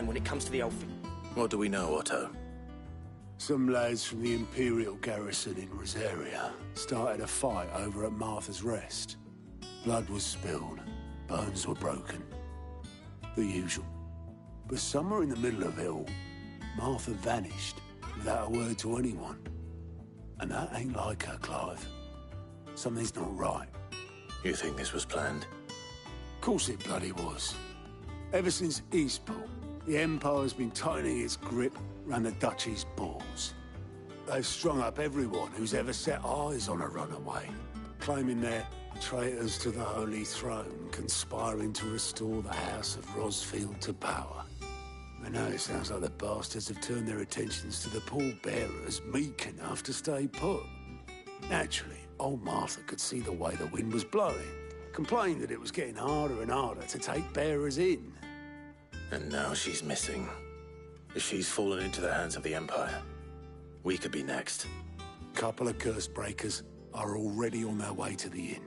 man when it comes to the old... What do we know, Otto? Some lads from the Imperial garrison in Rosaria started a fight over at Martha's Rest. Blood was spilled, bones were broken. The usual. But somewhere in the middle of it all, Martha vanished without a word to anyone. And that ain't like her, Clive. Something's not right. You think this was planned? Of course it bloody was. Ever since Eastport, the Empire's been tightening its grip round the Duchy's balls. They've strung up everyone who's ever set eyes on a runaway, claiming they're traitors to the Holy Throne, conspiring to restore the House of Rosfield to power. I know it sounds like the bastards have turned their attentions to the pallbearers meek enough to stay put. Naturally, old Martha could see the way the wind was blowing, complained that it was getting harder and harder to take bearers in. And now she's missing. If she's fallen into the hands of the Empire, we could be next. Couple of curse breakers are already on their way to the inn.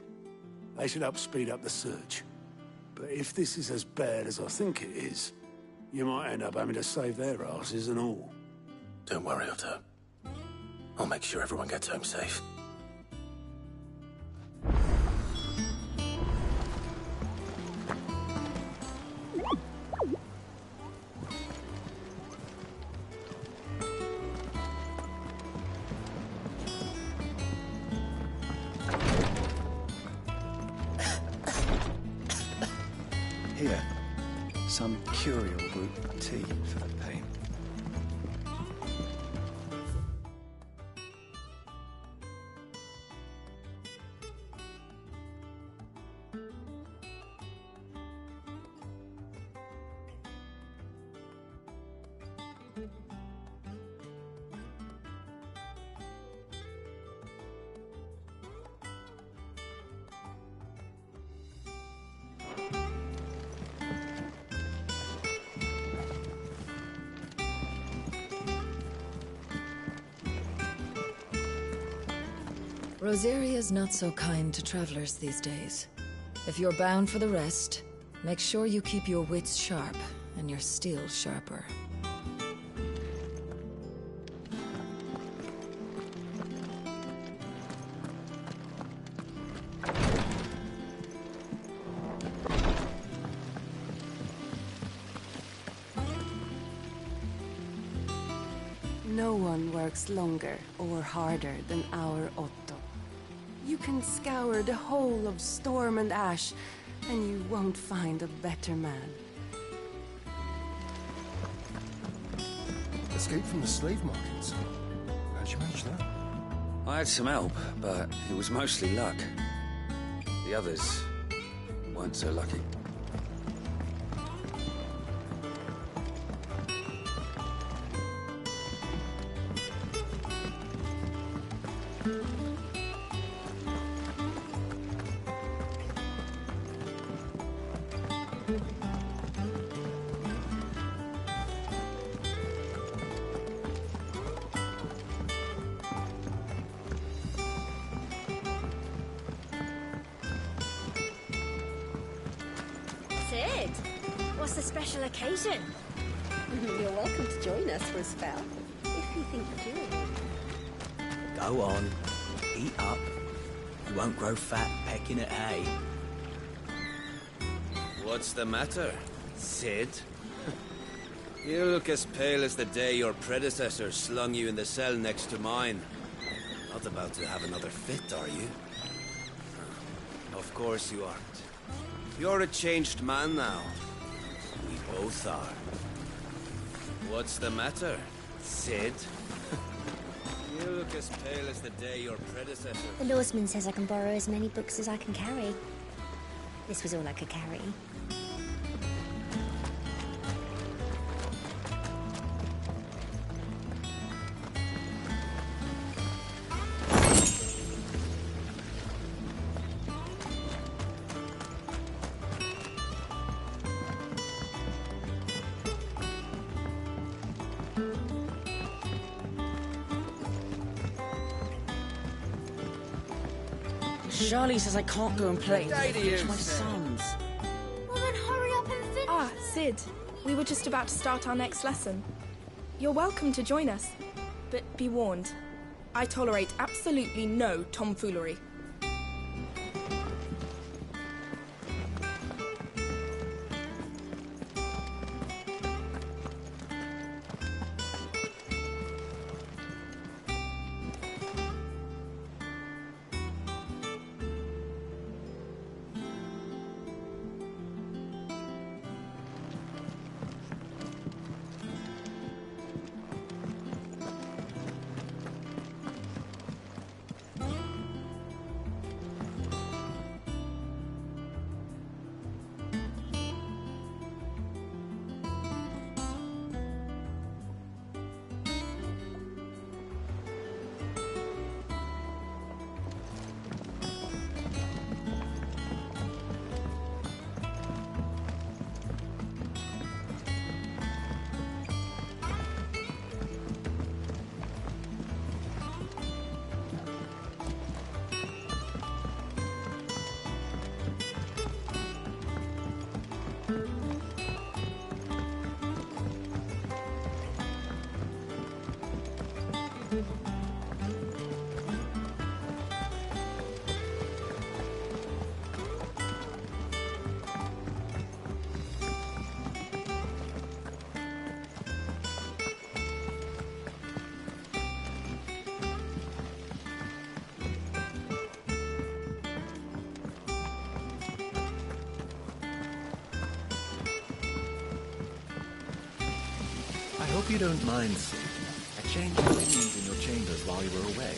They should help speed up the search. But if this is as bad as I think it is, you might end up having to save their asses and all. Don't worry, Otto. I'll make sure everyone gets home safe. Here, some curial root tea for the pain. Rosaria's not so kind to travelers these days. If you're bound for the rest, make sure you keep your wits sharp and your steel sharper. No one works longer or harder than our Otto. You can scour the whole of Storm and Ash, and you won't find a better man. Escape from the slave markets. How'd you manage that? I had some help, but it was mostly luck. The others weren't so lucky. Sid, what's the special occasion? You're welcome to join us for a spell, if you think you're doing. Go on, eat up. You won't grow fat pecking at hay. What's the matter, Sid? You look as pale as the day your predecessor slung you in the cell next to mine. Not about to have another fit, are you? Of course you aren't. You're a changed man now. We both are. What's the matter, Sid? You look as pale as the day your predecessor... The Lawsman says I can borrow as many books as I can carry. This was all I could carry. Charlie says I can't go and play. Day to you, My Sid. sons. Well then hurry up and finish. Ah, Sid. We were just about to start our next lesson. You're welcome to join us, but be warned. I tolerate absolutely no tomfoolery. I hope you don't mind, Sid. I changed the rings in your chambers while you were away.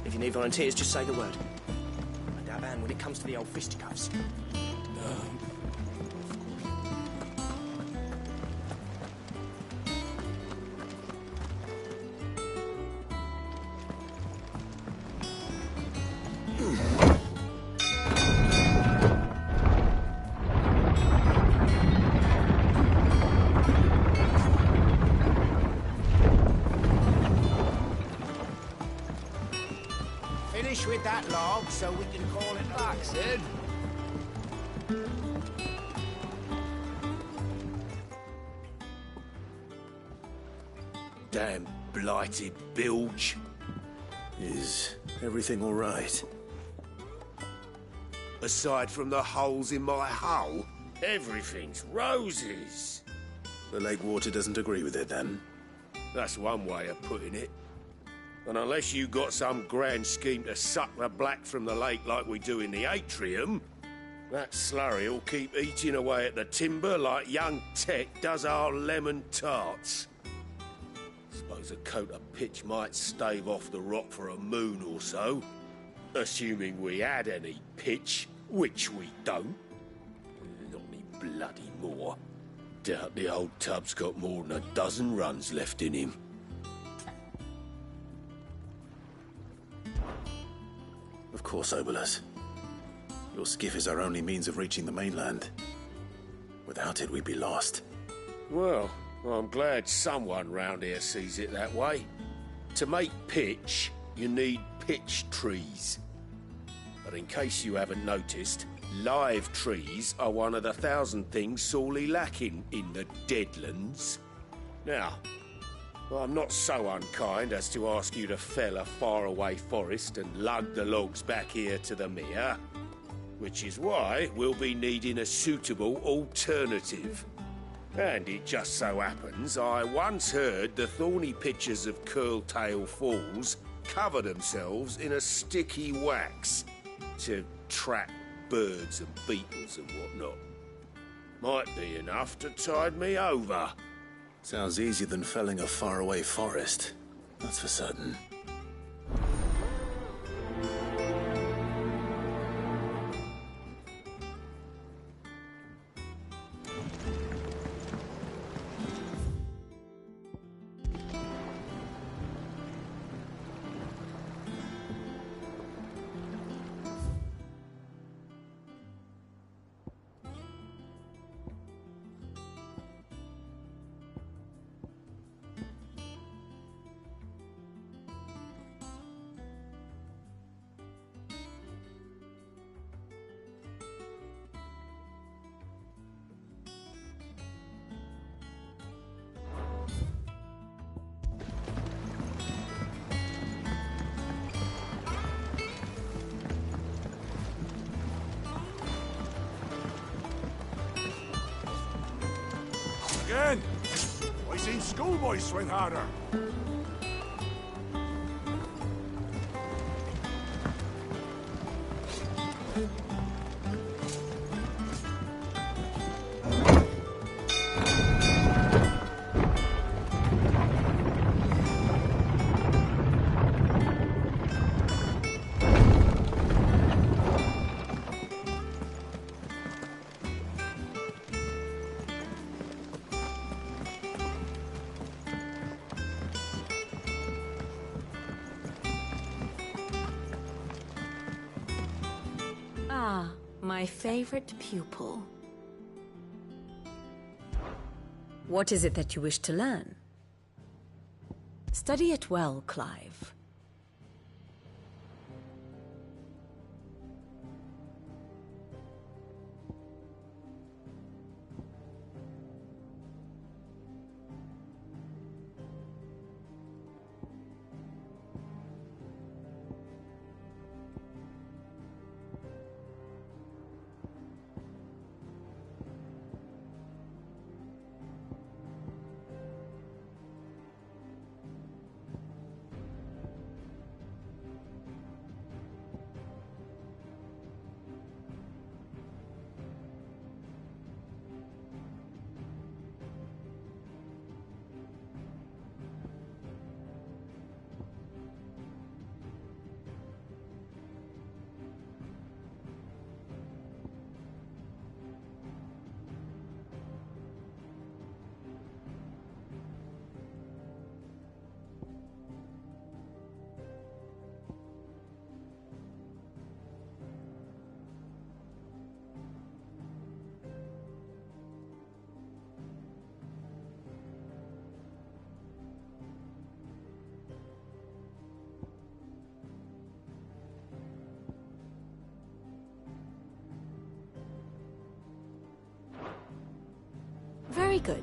If you need volunteers, just say the word. And Avan, when it comes to the old fisticuffs. Finish with that log so we can call it back, Sid. Damn blighted bilge. Is everything all right? Aside from the holes in my hull, everything's roses. The lake water doesn't agree with it, then? That's one way of putting it. And unless you got some grand scheme to suck the black from the lake like we do in the atrium, that slurry'll keep eating away at the timber like young Tech does our lemon tarts. Suppose a coat of pitch might stave off the rock for a moon or so, assuming we had any pitch, which we don't. Not any bloody more. Doubt the old tub's got more than a dozen runs left in him. Of course, Obolus. Your skiff is our only means of reaching the mainland. Without it, we'd be lost. Well, I'm glad someone round here sees it that way. To make pitch, you need pitch trees. But in case you haven't noticed, live trees are one of the 1,000 things sorely lacking in the Deadlands. Now, I'm not so unkind as to ask you to fell a faraway forest and lug the logs back here to the mere, which is why we'll be needing a suitable alternative. And it just so happens I once heard the thorny pitchers of Curltail Falls cover themselves in a sticky wax to trap birds and beetles and whatnot. Might be enough to tide me over. Sounds easier than felling a faraway forest. That's for certain. schoolboys swing harder. Ah, my favorite pupil. What is it that you wish to learn? Study it well, Clive. Very good.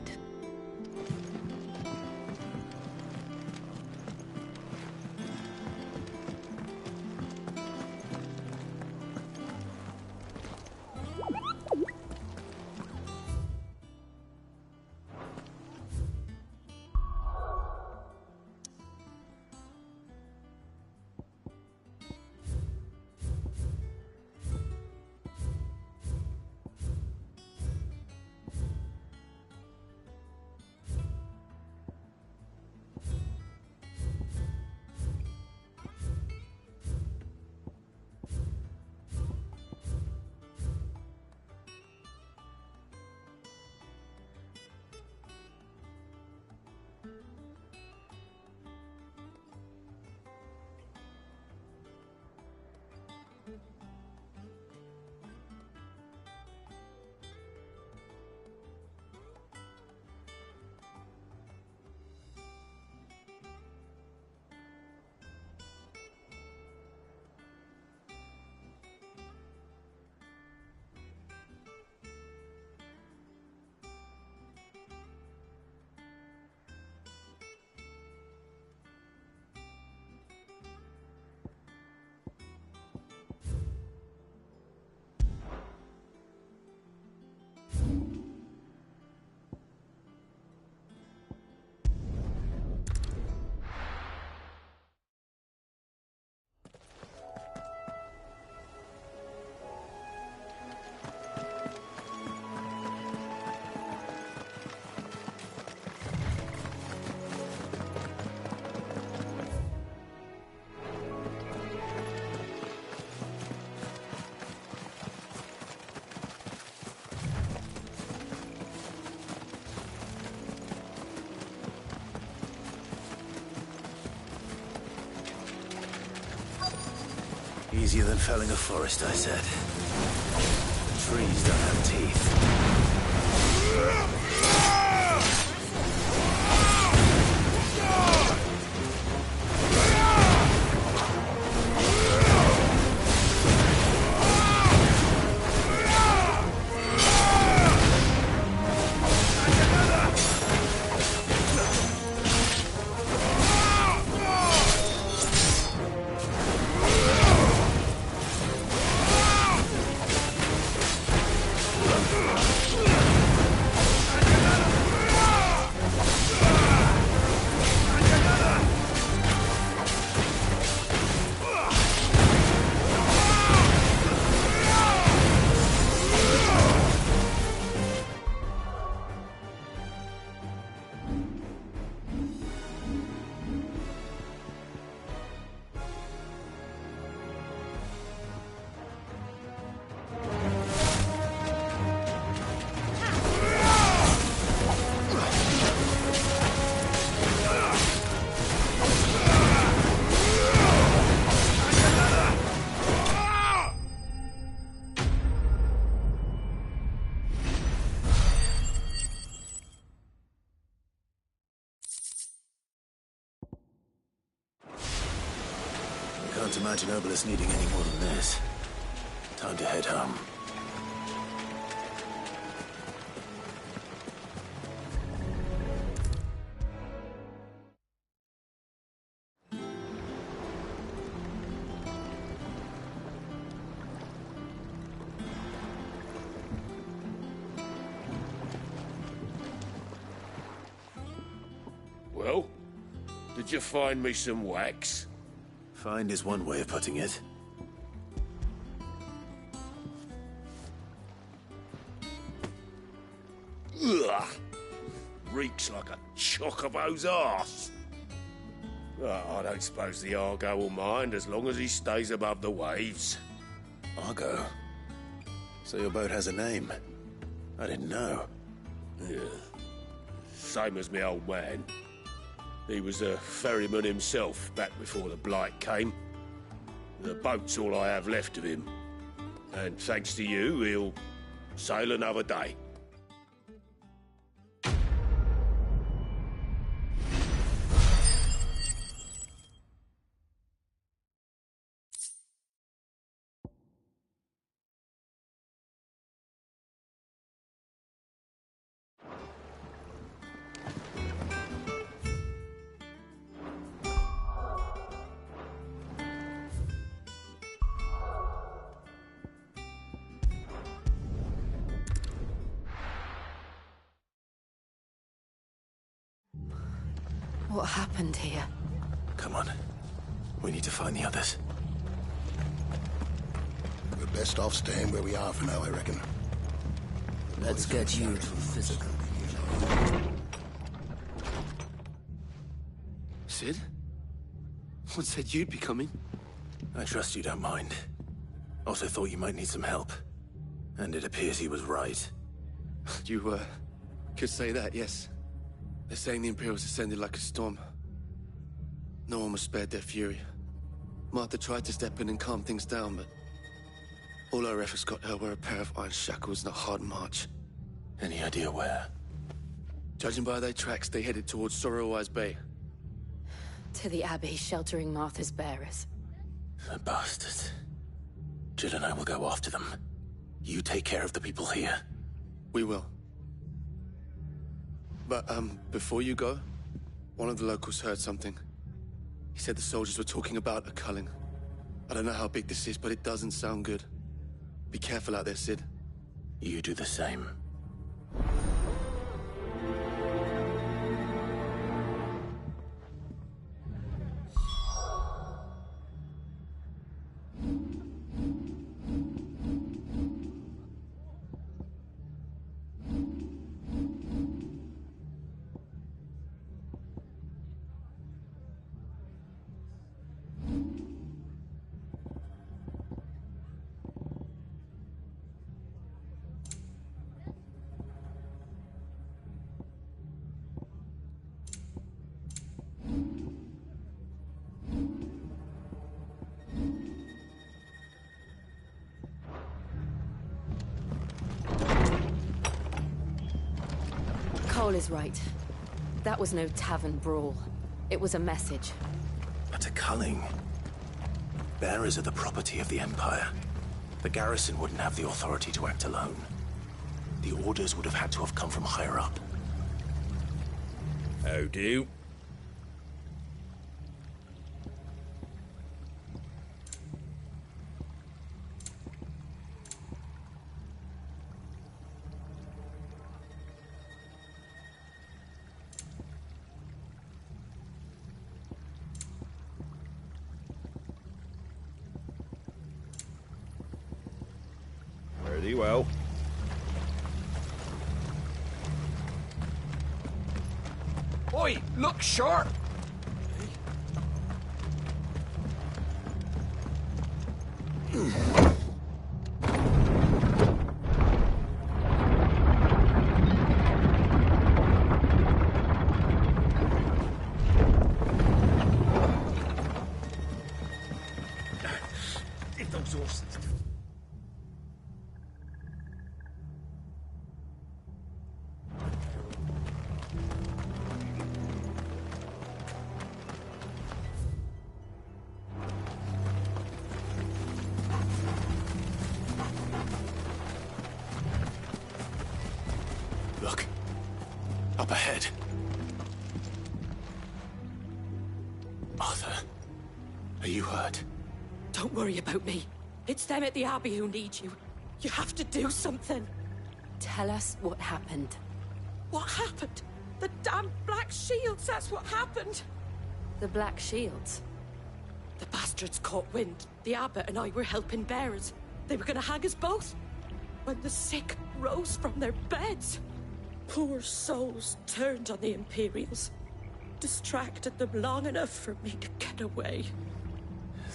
Easier than felling a forest, I said. The trees don't have teeth. Can't imagine Obolus needing any more than this. Time to head home. Well, did you find me some wax? Find is one way of putting it. Ugh! Reeks like a chocobo's arse. Oh, I don't suppose the Argo will mind as long as he stays above the waves. Argo? So your boat has a name? I didn't know. Yeah. Same as me old man. He was a ferryman himself back before the Blight came. The boat's all I have left of him. And thanks to you, he'll sail another day. What happened here? Come on. We need to find the others. We're best off staying where we are for now, I reckon. Let's get you to a physical. Sid? What said you'd be coming? I trust you don't mind. Also thought you might need some help. And it appears he was right. You, could say that, yes. They're saying the Imperials ascended like a storm. No one was spared their fury. Martha tried to step in and calm things down, but all our efforts got her were a pair of iron shackles and a hard march. Any idea where? Judging by their tracks, they headed towards Sorrowwise Bay. To the Abbey sheltering Martha's bearers. The bastards. Jill and I will go after them. You take care of the people here. We will. But, before you go, one of the locals heard something. He said the soldiers were talking about a culling. I don't know how big this is, but it doesn't sound good. Be careful out there, Sid. You do the same. Cole is right. That was no tavern brawl. It was a message. But a culling. Bearers are the property of the Empire. The garrison wouldn't have the authority to act alone. The orders would have had to have come from higher up. How do? Very well. Oi, look sharp! Get those horses. Arthur, are you hurt? Don't worry about me. It's them at the Abbey who need you. You have to do something. Tell us what happened. What happened? The damn Black Shields, that's what happened. The Black Shields? The bastards caught wind. The Abbot and I were helping bearers. They were gonna hang us both. When the sick rose from their beds, poor souls turned on the Imperials. Distracted them long enough for me to get away.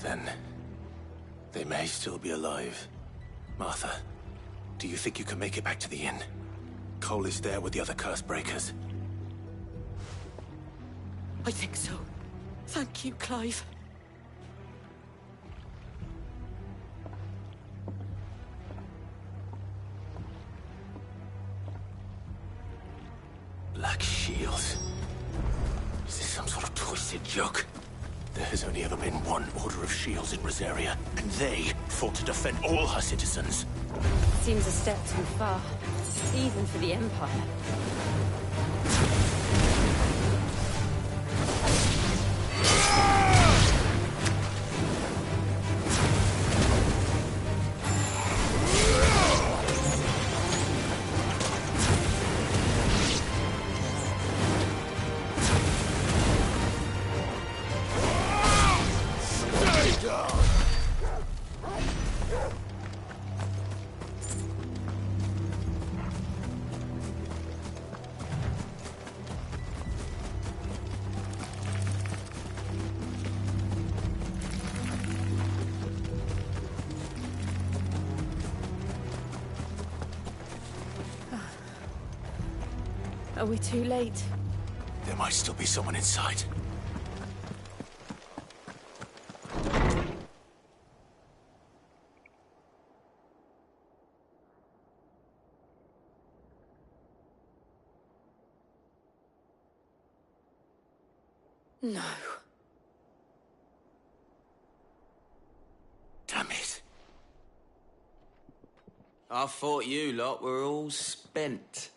Then they may still be alive. Martha, do you think you can make it back to the inn? Cole is there with the other curse breakers. I think so. Thank you, Clive. Black Shields. Is this some sort of twisted joke? There has only ever been one Order of Shields in Rosaria, and they fought to defend all her citizens. Seems a step too far, even for the Empire. Are we too late? There might still be someone inside. No. Damn it. I thought you lot were all spent.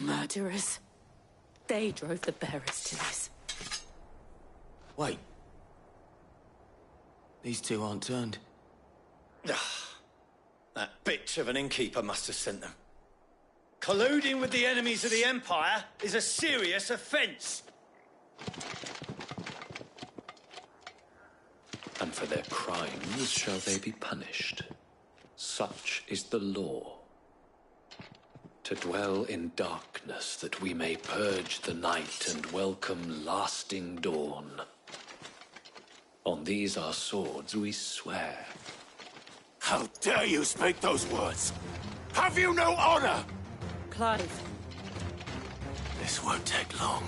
Murderers. They drove the bearers to this. Wait. These two aren't turned. That bitch of an innkeeper must have sent them. Colluding with the enemies of the Empire is a serious offence. And for their crimes shall they be punished. Such is the law. To dwell in darkness that we may purge the night and welcome lasting dawn. On these our swords we swear. How dare you speak those words? Have you no honor? Clive. This won't take long.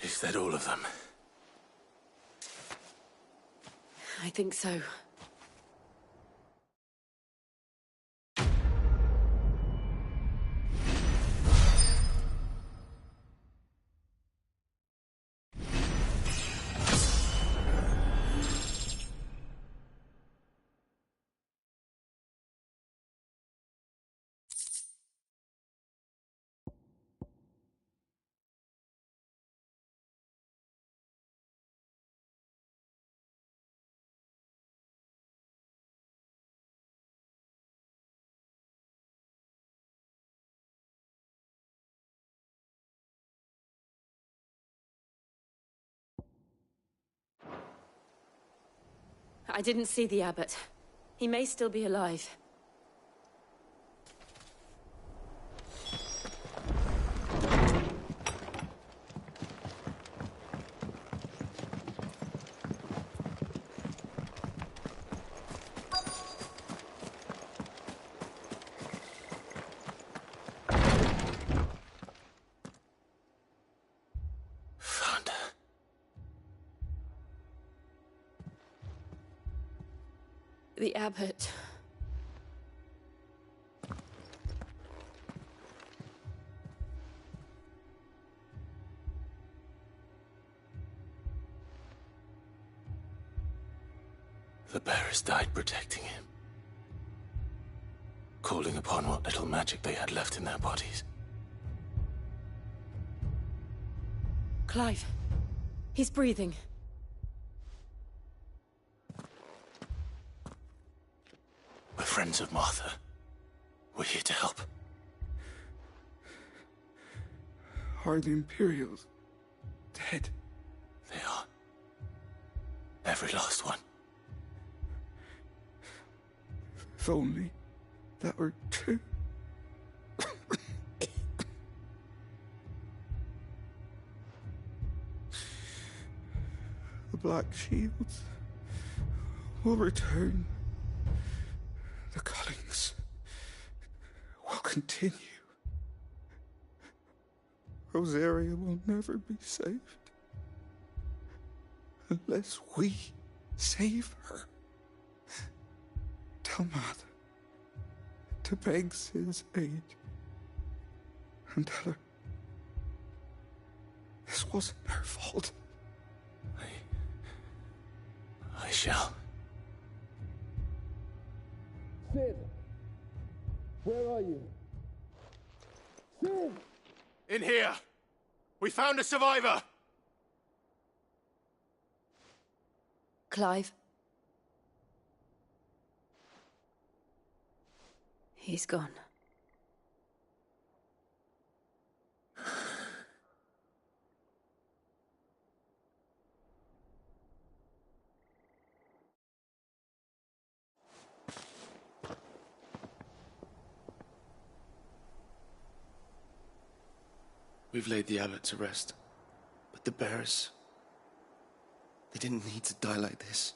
Is that all of them? I think so. I didn't see the abbot. He may still be alive. The abbot. The bearers died protecting him, calling upon what little magic they had left in their bodies. Clive. He's breathing. We're friends of Martha. We're here to help. Are the Imperials dead? They are. Every last one. If only that were true. The Black Shields will return. The Cullings will continue. Rosaria will never be saved unless we save her. Tell Mother to beg Cid's aid and tell her this wasn't her fault. I shall. Cid! Where are you? Cid! In here! We found a survivor! Clive. He's gone. We've laid the abbot to rest. But the bearers... they didn't need to die like this.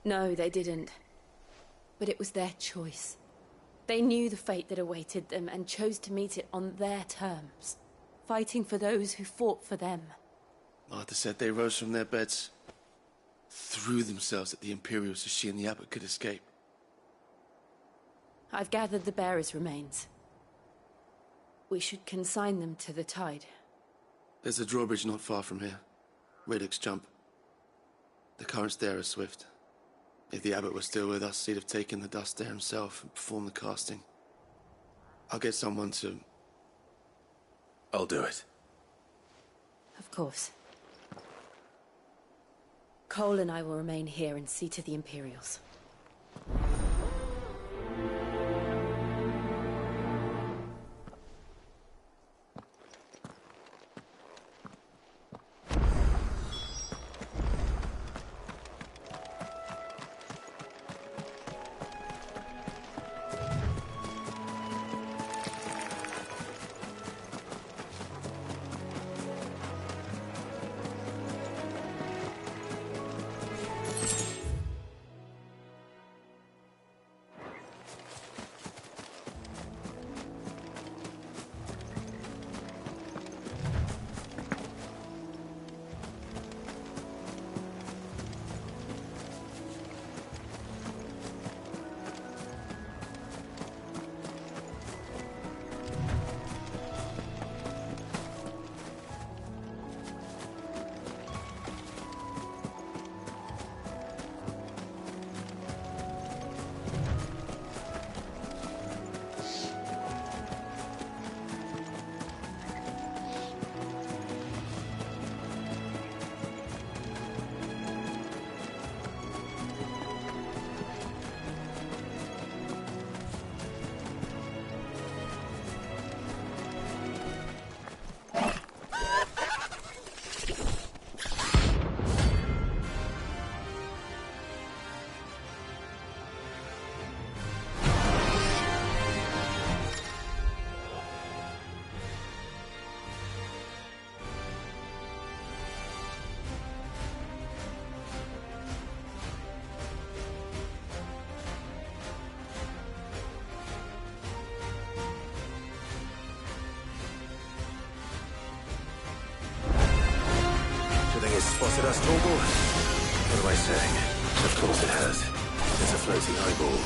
No, they didn't. But it was their choice. They knew the fate that awaited them and chose to meet it on their terms, fighting for those who fought for them. Martha said they rose from their beds, threw themselves at the Imperials so she and the abbot could escape. I've gathered the bearers' remains. We should consign them to the tide. There's a drawbridge not far from here. Radix Jump. The currents there are swift. If the abbot was still with us, he'd have taken the dust there himself and performed the casting. I'll get someone to... I'll do it. Of course. Cole and I will remain here and see to the Imperials. spotted us, Torgal? What am I saying? Of course it has. It's a floating eyeball.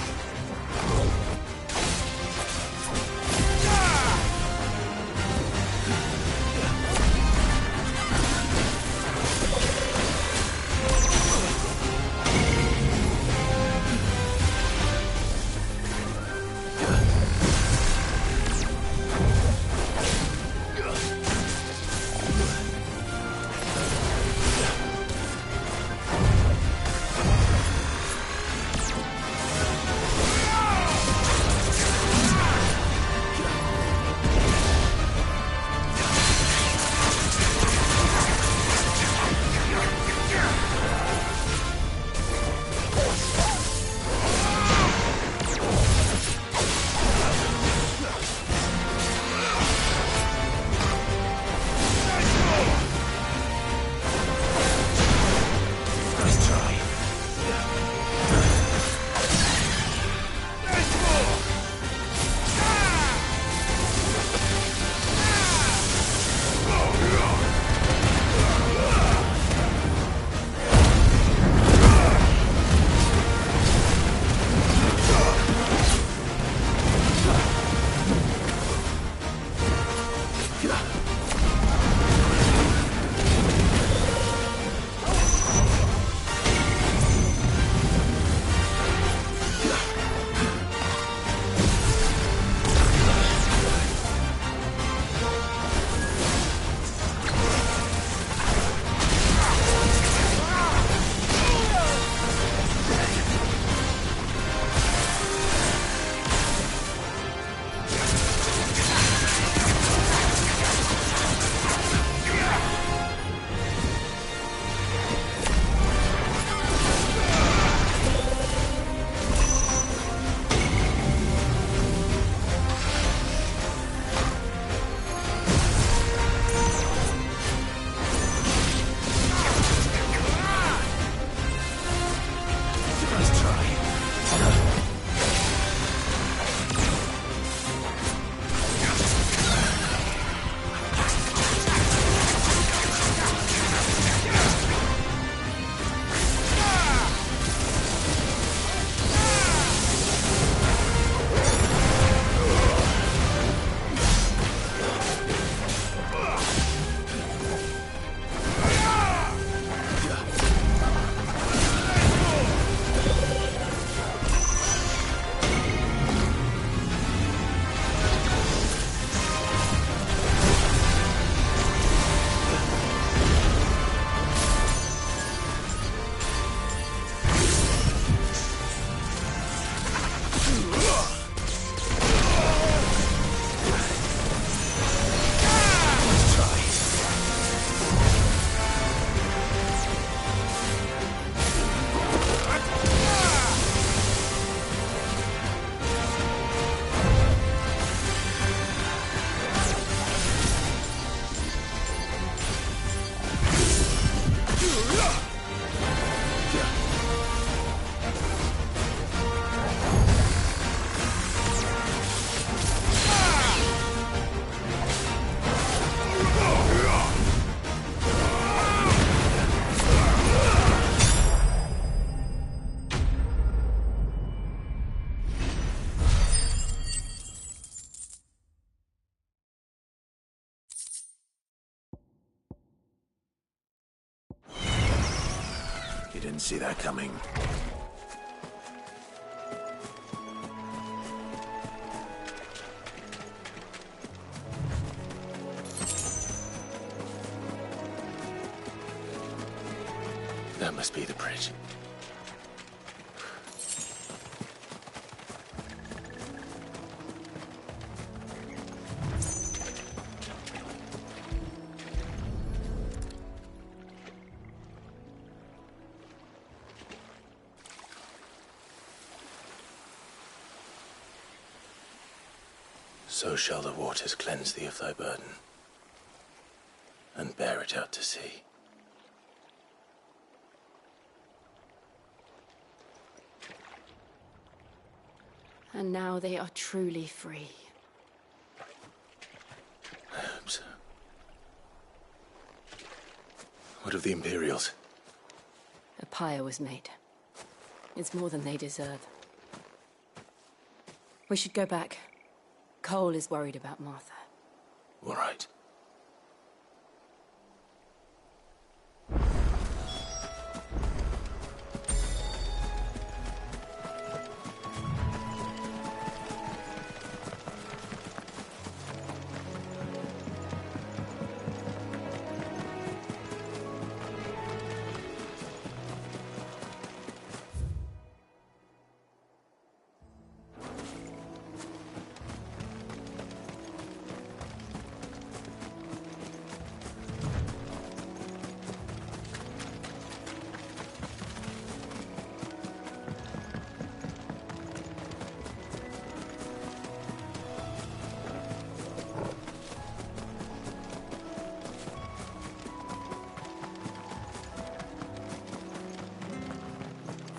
Didn't see that coming. That must be the bridge. So shall the waters cleanse thee of thy burden, and bear it out to sea. And now they are truly free. I hope so. What of the Imperials? A pyre was made. It's more than they deserve. We should go back. Cole is worried about Martha. All right.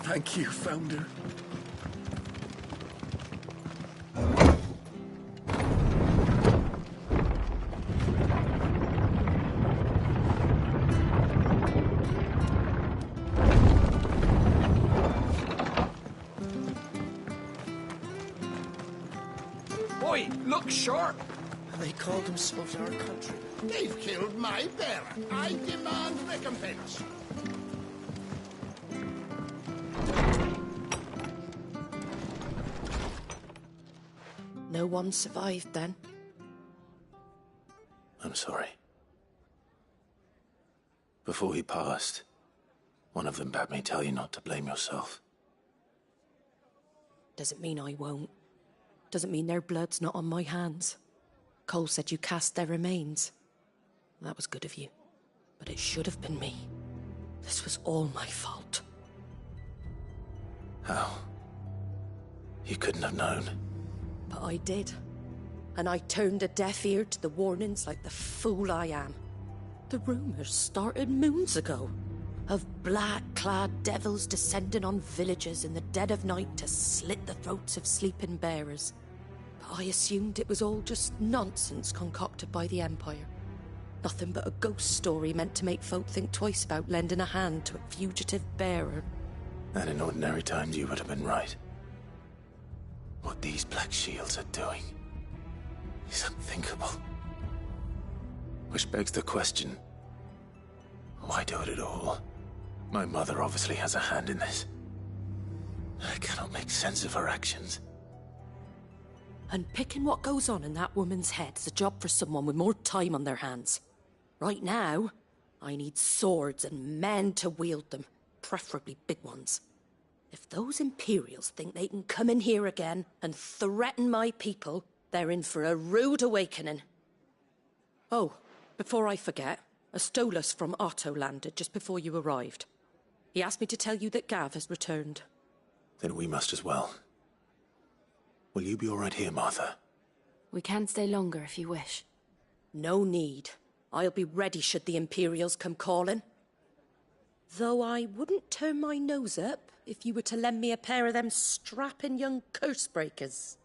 Thank you, Founder. Oi, look sharp! They called themselves our country. They've killed my bearer. I demand recompense. No one survived then? I'm sorry. Before he passed, one of them bade me tell you not to blame yourself. Doesn't mean I won't. Doesn't mean their blood's not on my hands. Cole said you cast their remains. That was good of you. But it should have been me. This was all my fault. How? You couldn't have known. But I did. And I turned a deaf ear to the warnings like the fool I am. The rumours started moons ago. Of black-clad devils descending on villages in the dead of night to slit the throats of sleeping bearers. But I assumed it was all just nonsense concocted by the Empire. Nothing but a ghost story meant to make folk think twice about lending a hand to a fugitive bearer. And in ordinary times you would have been right. What these Black Shields are doing is unthinkable. Which begs the question, why do it at all? My mother obviously has a hand in this. I cannot make sense of her actions. Unpicking what goes on in that woman's head is a job for someone with more time on their hands. Right now, I need swords and men to wield them, preferably big ones. If those Imperials think they can come in here again and threaten my people, they're in for a rude awakening. Oh, before I forget, a Stolas from Otto landed just before you arrived. He asked me to tell you that Gav has returned. Then we must as well. Will you be all right here, Martha? We can stay longer if you wish. No need. I'll be ready should the Imperials come calling. Though I wouldn't turn my nose up if you were to lend me a pair of them strapping young curse-breakers.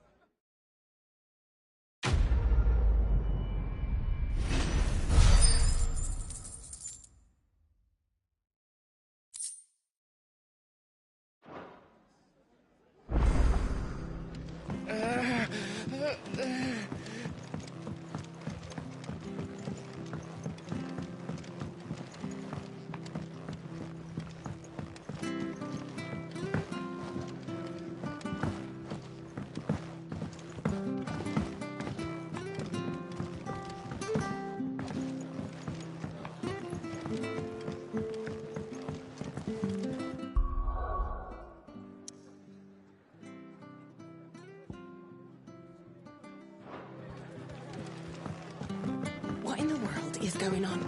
What in the world is going on?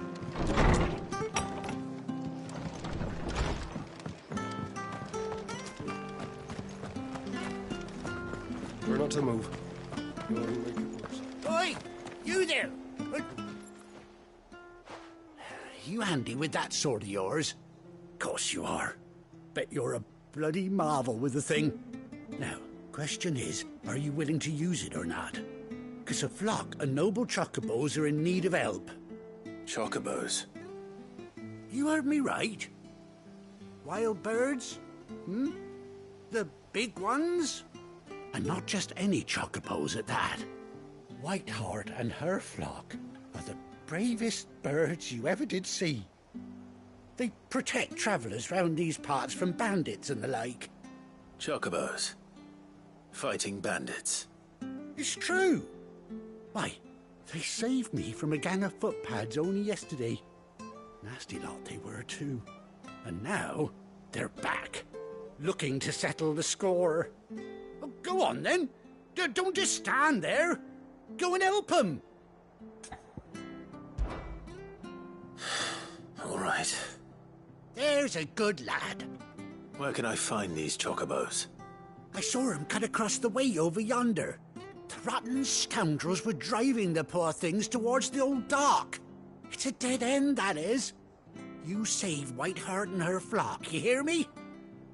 We're not to move. You ought to make it worse. Oi! You there! You handy with that sword of yours? Course you are. Bet you're a bloody marvel with the thing. Now, question is, are you willing to use it or not? 'Cause a flock of noble chocobos are in need of help. Chocobos? You heard me right. Wild birds? The big ones? And not just any chocobos at that. Whiteheart and her flock are the bravest birds you ever did see. They protect travellers round these parts from bandits and the like. Chocobos. Fighting bandits. It's true. Why, they saved me from a gang of footpads only yesterday. Nasty lot they were too. And now they're back, looking to settle the score. Oh, go on then. Don't just stand there. Go and help them. All right. There's a good lad. Where can I find these chocobos? I saw him cut across the way over yonder. The rotten scoundrels were driving the poor things towards the old dock. It's a dead end, that is. You save Whiteheart and her flock, you hear me?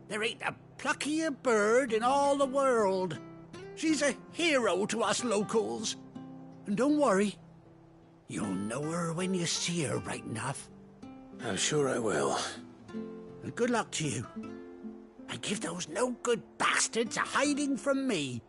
There ain't a pluckier bird in all the world. She's a hero to us locals. And don't worry, you'll know her when you see her right enough. I'm sure I will. And good luck to you. And give those no-good bastards a hiding from me.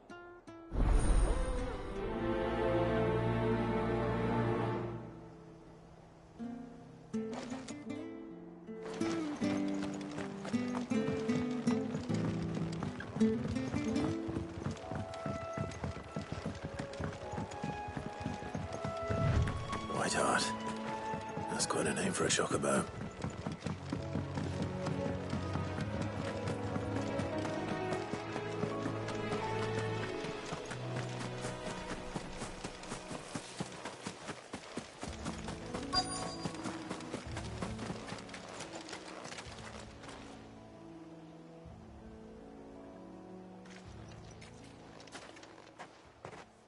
Whiteheart. That's quite a name for a chocobo.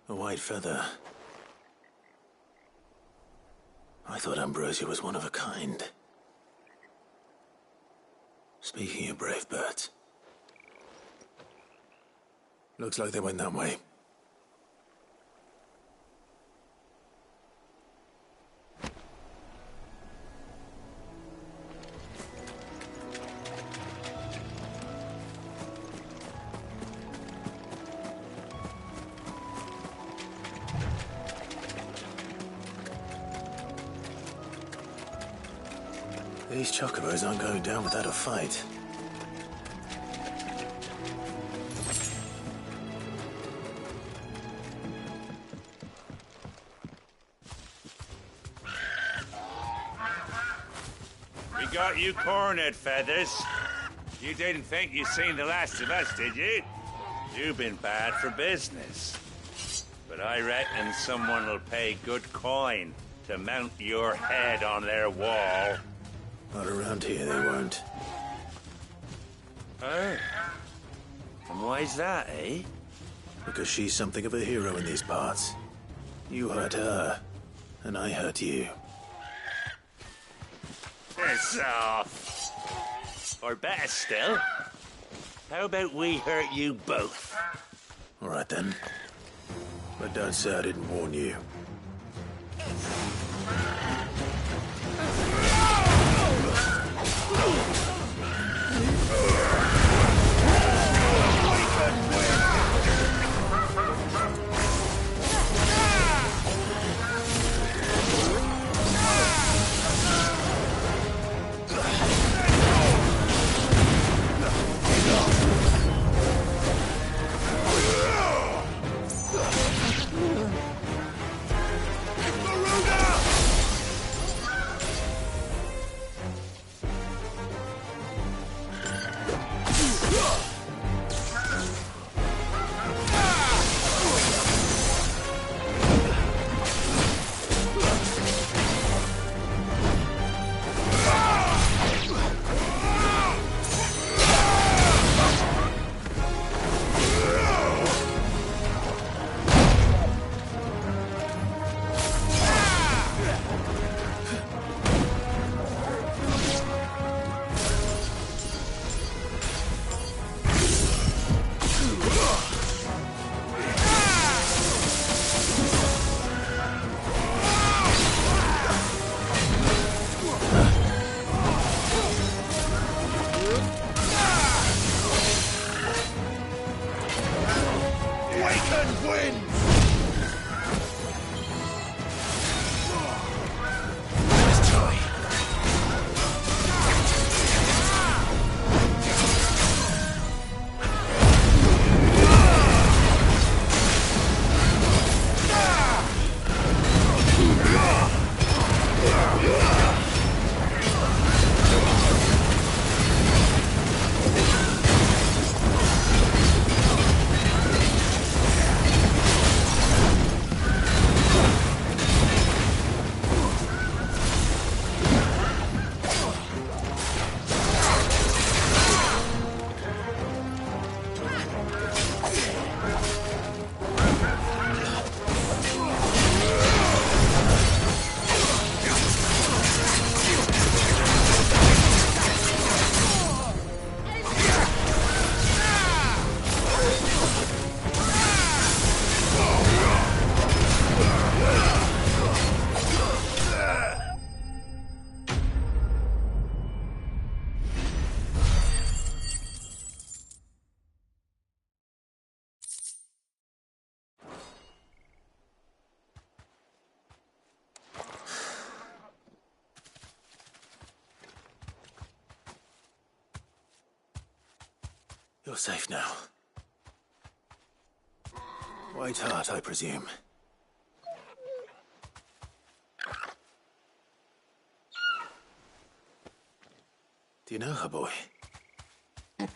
A white feather. I thought Ambrosia was one of a kind. Speaking of brave birds. Looks like they went that way. These chocobos aren't going down without a fight. We got you cornered, Feathers. You didn't think you'd seen the last of us, did you? You've been bad for business. But I reckon someone will pay good coin to mount your head on their wall. Not around here, they won't. Oh. And why's that, eh? Because she's something of a hero in these parts. You hurt her, and I hurt you. Piss off. Or better still, how about we hurt you both? All right, then. But don't say I didn't warn you. Garuda! You're safe now. White Hart, I presume. Do you know her, boy? That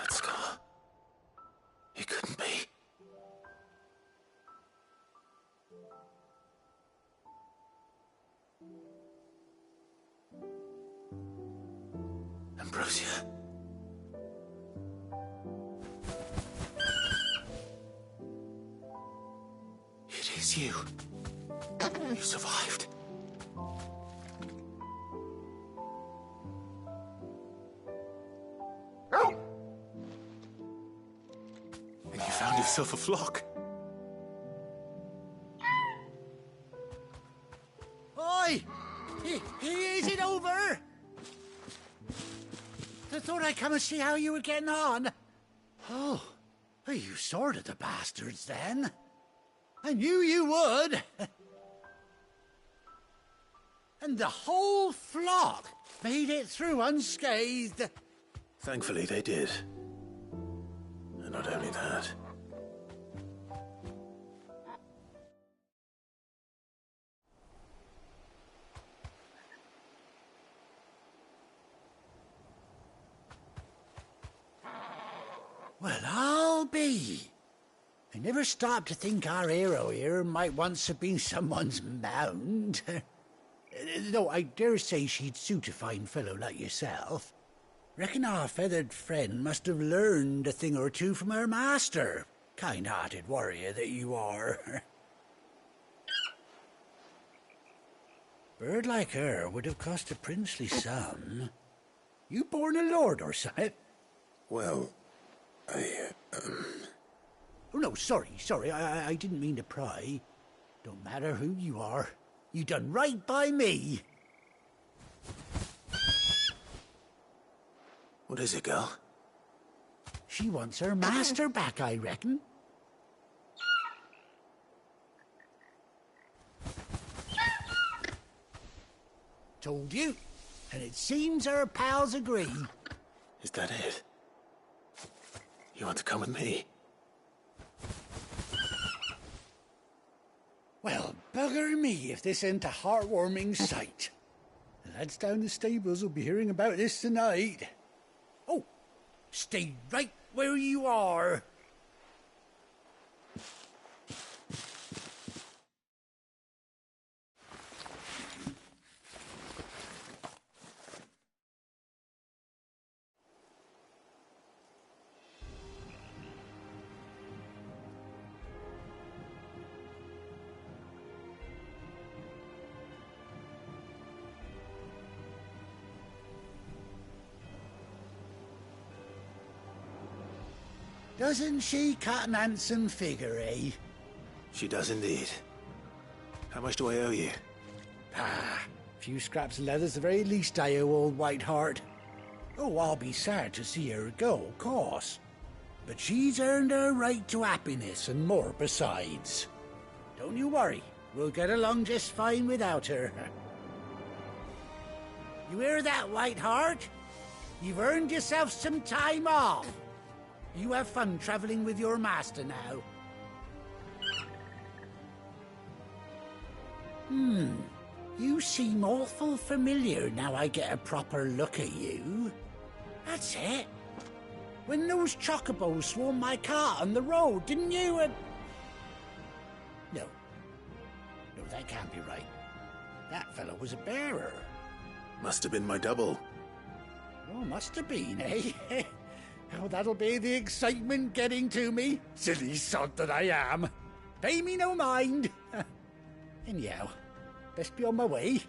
scar. It couldn't be. Ambrosia. It is you. You survived. And you found yourself a flock. Oi! Is it over? I thought I'd come and see how you were getting on. Oh, well, you sorted the bastards then. I knew you would. And the whole flock made it through unscathed. Thankfully, they did. And not only that. Well, I'll be. I never stopped to think our hero here might once have been someone's mound. Though I dare say she'd suit a fine fellow like yourself. Reckon our feathered friend must have learned a thing or two from her master. Kind-hearted warrior that you are. Bird like her would have cost a princely sum. You born a lord or something? Well, Oh, no, sorry. I didn't mean to pry. Don't matter who you are. You done right by me. What is it, girl? She wants her master back, I reckon. Told you. And it seems her pals agree. Is that it? You want to come with me? Well, bugger me if this ain't a heartwarming sight. The lads down the stables will be hearing about this tonight. Oh, stay right where you are. Doesn't she cut an handsome figure, eh? She does indeed. How much do I owe you? Ah, a few scraps of leather's the very least I owe old White Hart. Oh, I'll be sad to see her go, of course. But she's earned her right to happiness and more besides. Don't you worry, we'll get along just fine without her. You hear that, White Hart? You've earned yourself some time off. You have fun traveling with your master now. You seem awful familiar now I get a proper look at you. That's it. When those chocobos swarmed my cart on the road, didn't you? No, that can't be right. That fellow was a bearer. Must have been my double. Oh, must have been, eh? Oh, that'll be the excitement getting to me. Silly sod that I am. Pay me no mind. Anyhow, best be on my way.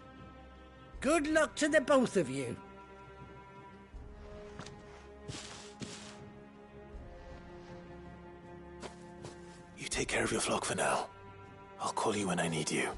Good luck to the both of you. You take care of your flock for now. I'll call you when I need you.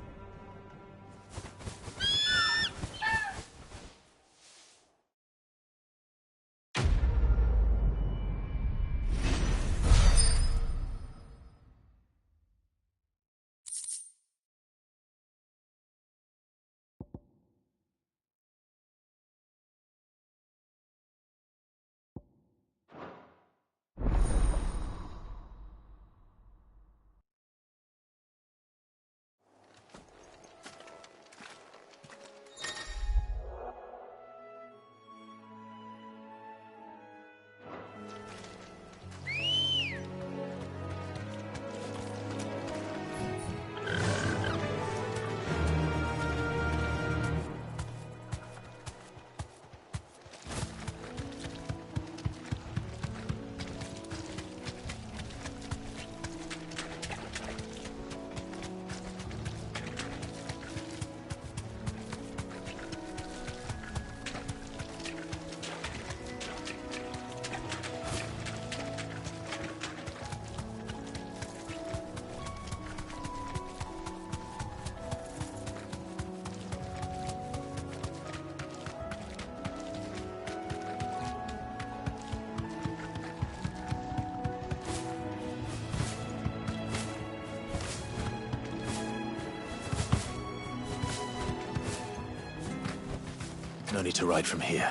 No need to ride from here.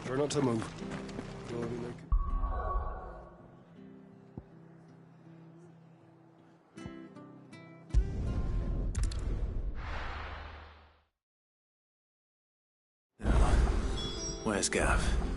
Try not to move. Where's Gav?